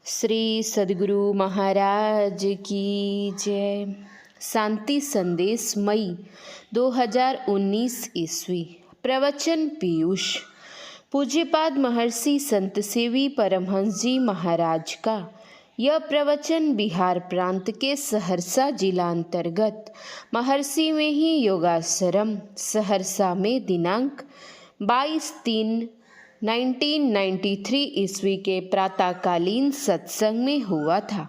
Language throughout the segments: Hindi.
श्री सद्गुरु महाराज की जय। शांति संदेश मई 2019 ईस्वी। प्रवचन पीयूष। पूज्यपाद महर्षि संत सेवी परमहंस जी महाराज का यह प्रवचन बिहार प्रांत के सहरसा जिला अंतर्गत महर्षि में ही योगाश्रम सहरसा में दिनांक 22/3/1993 ईस्वी के प्रातःकालीन सत्संग में हुआ था।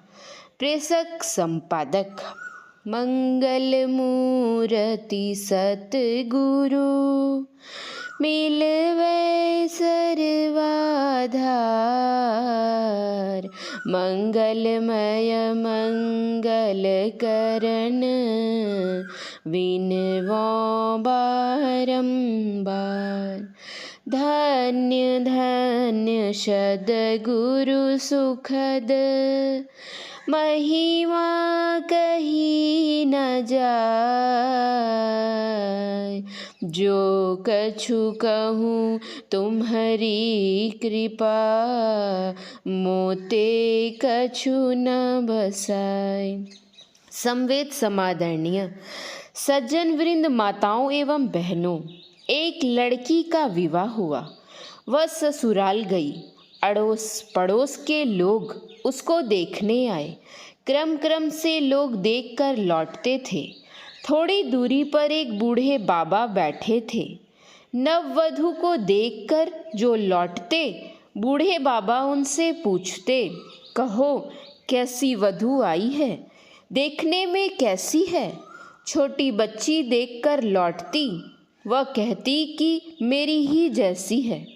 प्रेषक संपादक। मंगल मूर्ति सतगुरु मिलवे सर्वाधार, मंगलमय मंगल करण विनवो बारंबार। धन्य धन्य सद्गुरु सुखद महिमा कही न जाय। जो कछु कहूँ तुम्हारी कृपा, मोते कछु न बसाय। संवेद समादरणीय सज्जन वृंद, माताओं एवं बहनों, एक लड़की का विवाह हुआ। वह ससुराल गई। अड़ोस पड़ोस के लोग उसको देखने आए। क्रम क्रम से लोग देखकर लौटते थे। थोड़ी दूरी पर एक बूढ़े बाबा बैठे थे। नववधू को देखकर जो लौटते, बूढ़े बाबा उनसे पूछते, कहो कैसी वधू आई है, देखने में कैसी है। छोटी बच्ची देखकर लौटती, वह कहती कि मेरी ही जैसी है।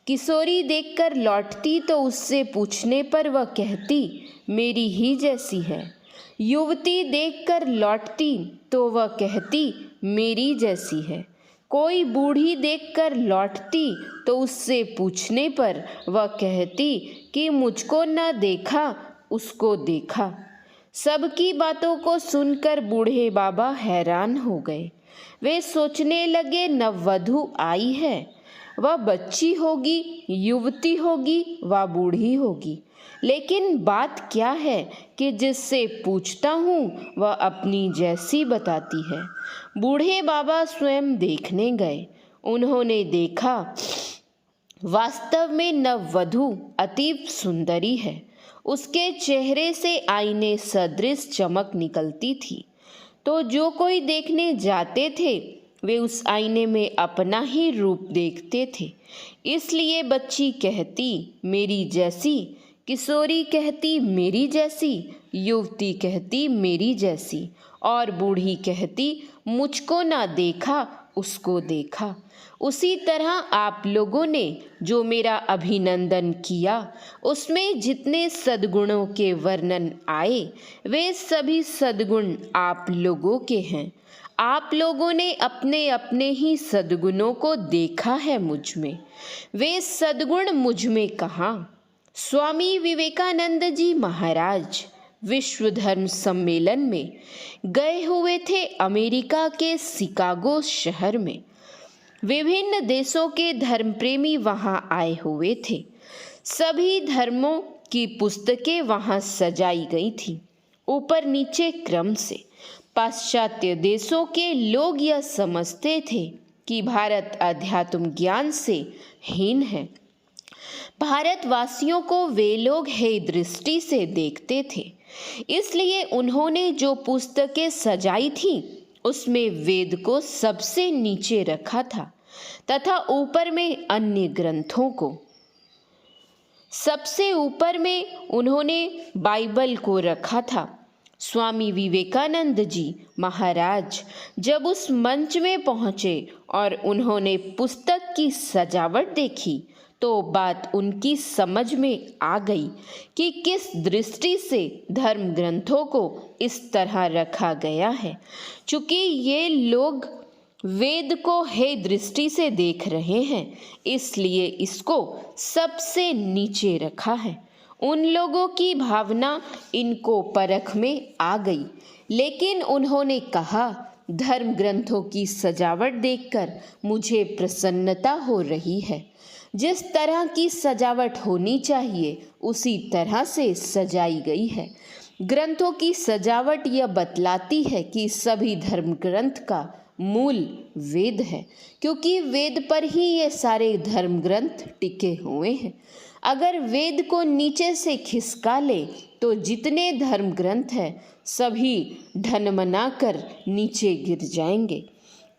किशोरी देखकर लौटती तो उससे पूछने पर वह कहती मेरी ही जैसी है। युवती देखकर लौटती तो वह कहती मेरी जैसी है। कोई बूढ़ी देखकर लौटती तो उससे पूछने पर वह कहती कि मुझको न देखा, उसको देखा। सबकी बातों को सुनकर बूढ़े बाबा हैरान हो गए। वे सोचने लगे नववधू आई है, वह बच्ची होगी, युवती होगी, वह बूढ़ी होगी, लेकिन बात क्या है कि जिससे पूछता हूँ वह अपनी जैसी बताती है। बूढ़े बाबा स्वयं देखने गए। उन्होंने देखा वास्तव में नववधू अतीव सुंदरी है। उसके चेहरे से आईने सदृश चमक निकलती थी, तो जो कोई देखने जाते थे वे उस आईने में अपना ही रूप देखते थे। इसलिए बच्ची कहती मेरी जैसी, किशोरी कहती मेरी जैसी, युवती कहती मेरी जैसी, और बूढ़ी कहती मुझको ना देखा, उसको देखा। उसी तरह आप लोगों ने जो मेरा अभिनंदन किया, उसमें जितने सद्गुणों के वर्णन आए वे सभी सद्गुण आप लोगों के हैं। आप लोगों ने अपने अपने ही सद्गुणों को देखा है मुझ में। वे सद्गुण मुझ में कहाँ? स्वामी विवेकानंद जी महाराज विश्व धर्म सम्मेलन में गए हुए थे अमेरिका के शिकागो शहर में। विभिन्न देशों के धर्मप्रेमी वहां आए हुए थे। सभी धर्मों की पुस्तकें वहां सजाई गई थी, ऊपर नीचे क्रम से। पाश्चात्य देशों के लोग यह समझते थे कि भारत अध्यात्म ज्ञान से हीन है। भारतवासियों को वे लोग हे दृष्टि से देखते थे। इसलिए उन्होंने जो पुस्तकें सजाई थी उसमें वेद को सबसे नीचे रखा था तथा ऊपर में अन्य ग्रंथों को। सबसे ऊपर में उन्होंने बाइबल को रखा था। स्वामी विवेकानंद जी महाराज जब उस मंच में पहुंचे और उन्होंने पुस्तक की सजावट देखी तो बात उनकी समझ में आ गई कि किस दृष्टि से धर्म ग्रंथों को इस तरह रखा गया है। चूंकि ये लोग वेद को हे दृष्टि से देख रहे हैं, इसलिए इसको सबसे नीचे रखा है। उन लोगों की भावना इनको परख में आ गई, लेकिन उन्होंने कहा धर्म ग्रंथों की सजावट देखकर मुझे प्रसन्नता हो रही है। जिस तरह की सजावट होनी चाहिए उसी तरह से सजाई गई है। ग्रंथों की सजावट यह बतलाती है कि सभी धर्म ग्रंथ का मूल वेद है, क्योंकि वेद पर ही ये सारे धर्म ग्रंथ टिके हुए हैं। अगर वेद को नीचे से खिसका ले तो जितने धर्म ग्रंथ हैं सभी ढनमना कर नीचे गिर जाएंगे।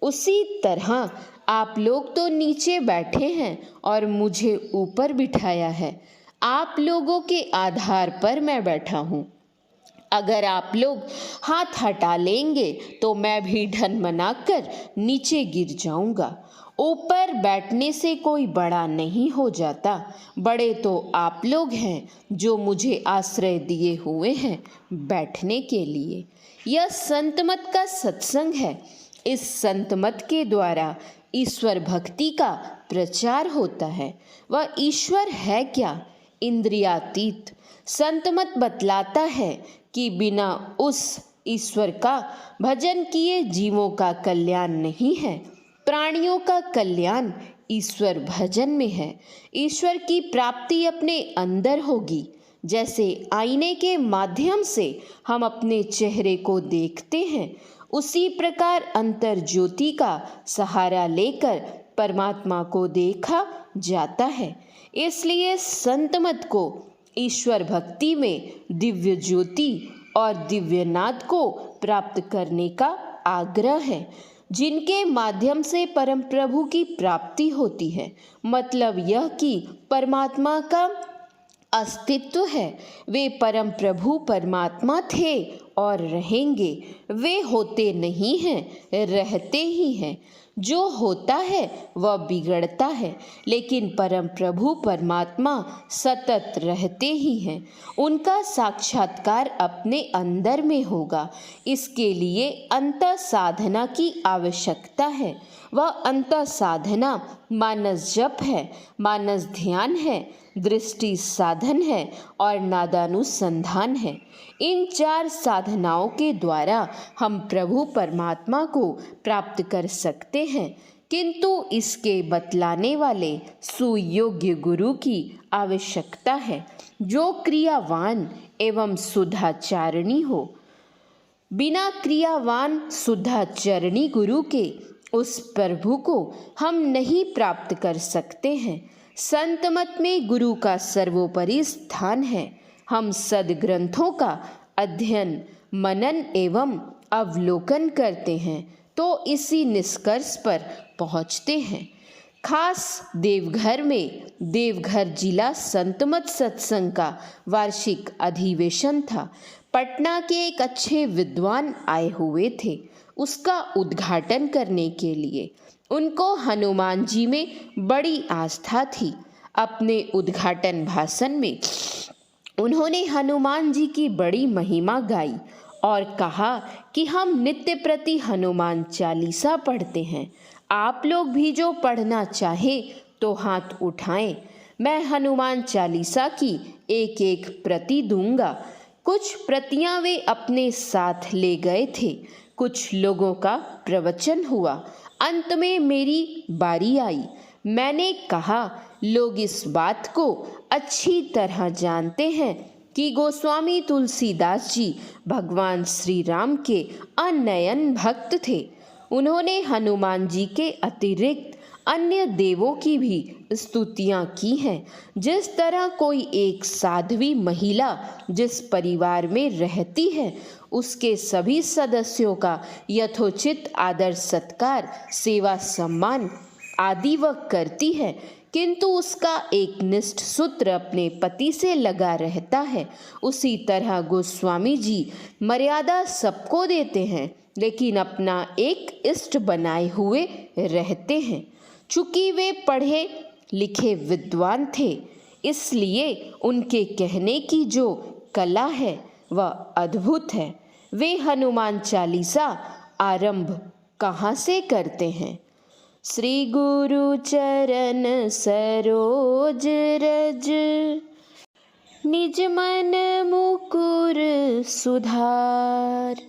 उसी तरह आप लोग तो नीचे बैठे हैं और मुझे ऊपर बिठाया है। आप लोगों के आधार पर मैं बैठा हूँ। अगर आप लोग हाथ हटा लेंगे तो मैं भी ढनमना कर नीचे गिर जाऊंगा। ऊपर बैठने से कोई बड़ा नहीं हो जाता। बड़े तो आप लोग हैं जो मुझे आश्रय दिए हुए हैं बैठने के लिए। यह संत मत का सत्संग है। इस संत मत के द्वारा ईश्वर भक्ति का प्रचार होता है। वह ईश्वर है क्या? इंद्रियातीत। संत मत बतलाता है कि बिना उस ईश्वर का भजन किए जीवों का कल्याण नहीं है। प्राणियों का कल्याण ईश्वर भजन में है। ईश्वर की प्राप्ति अपने अंदर होगी। जैसे आईने के माध्यम से हम अपने चेहरे को देखते हैं, उसी प्रकार अंतर ज्योति का सहारा लेकर परमात्मा को देखा जाता है। इसलिए संत मत को ईश्वर भक्ति में दिव्य ज्योति और दिव्य नाद को प्राप्त करने का आग्रह है, जिनके माध्यम से परम प्रभु की प्राप्ति होती है। मतलब यह कि परमात्मा का अस्तित्व है। वे परम प्रभु परमात्मा थे और रहेंगे। वे होते नहीं हैं, रहते ही हैं। जो होता है वह बिगड़ता है, लेकिन परम प्रभु परमात्मा सतत रहते ही हैं। उनका साक्षात्कार अपने अंदर में होगा। इसके लिए अंतः साधना की आवश्यकता है। वह अंतः साधना मानस जप है, मानस ध्यान है, दृष्टि साधन है और नादानुसंधान है। इन 4 साधनाओं के द्वारा हम प्रभु परमात्मा को प्राप्त कर सकते हैं, किंतु इसके बतलाने वाले सुयोग्य गुरु की आवश्यकता है, जो क्रियावान एवं शुद्धाचारणी हो। बिना क्रियावान शुद्धाचरणी गुरु के उस प्रभु को हम नहीं प्राप्त कर सकते हैं। संत मत में गुरु का सर्वोपरि स्थान है। हम सदग्रंथों का अध्ययन, मनन एवं अवलोकन करते हैं तो इसी निष्कर्ष पर पहुँचते हैं। खास देवघर में देवघर जिला संत मत सत्संग का वार्षिक अधिवेशन था। पटना के एक अच्छे विद्वान आए हुए थे उसका उद्घाटन करने के लिए। उनको हनुमान जी में बड़ी आस्था थी। अपने उद्घाटन भाषण में उन्होंने हनुमान जी की बड़ी महिमा गाई और कहा कि हम नित्य प्रति हनुमान चालीसा पढ़ते हैं। आप लोग भी जो पढ़ना चाहे तो हाथ उठाएं। मैं हनुमान चालीसा की एक एक प्रति दूंगा। कुछ प्रतियां वे अपने साथ ले गए थे। कुछ लोगों का प्रवचन हुआ। अंत में मेरी बारी आई। मैंने कहा, लोग इस बात को अच्छी तरह जानते हैं कि गोस्वामी तुलसीदास जी भगवान श्री राम के अनन्य भक्त थे। उन्होंने हनुमान जी के अतिरिक्त अन्य देवों की भी स्तुतियां की हैं। जिस तरह कोई एक साध्वी महिला जिस परिवार में रहती है उसके सभी सदस्यों का यथोचित आदर सत्कार, सेवा, सम्मान आदि वह करती है, किंतु उसका एक निष्ठ सूत्र अपने पति से लगा रहता है, उसी तरह गोस्वामी जी मर्यादा सबको देते हैं लेकिन अपना एक इष्ट बनाए हुए रहते हैं। चूंकि वे पढ़े लिखे विद्वान थे, इसलिए उनके कहने की जो कला है वह अद्भुत है। वे हनुमान चालीसा आरंभ कहाँ से करते हैं? श्री गुरु चरण सरोज रज, निज मन मुकुर सुधार।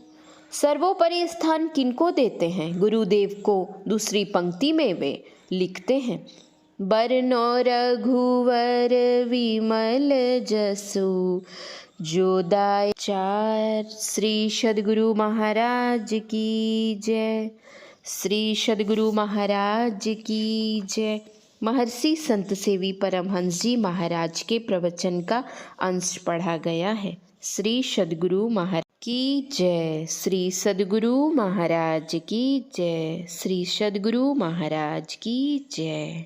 सर्वोपरि स्थान किनको देते हैं? गुरुदेव को। दूसरी पंक्ति में वे लिखते हैं, बरनो रघुवर विमल जसु जो दाय चार। श्री सद्गुरु महाराज की जय। श्री सद्गुरु महाराज की जय। महर्षि संत सेवी परमहंस जी महाराज के प्रवचन का अंश पढ़ा गया है। श्री सद्गुरु महाराज की जय। श्री सद्गुरु महाराज की जय। श्री सद्गुरु महाराज की जय।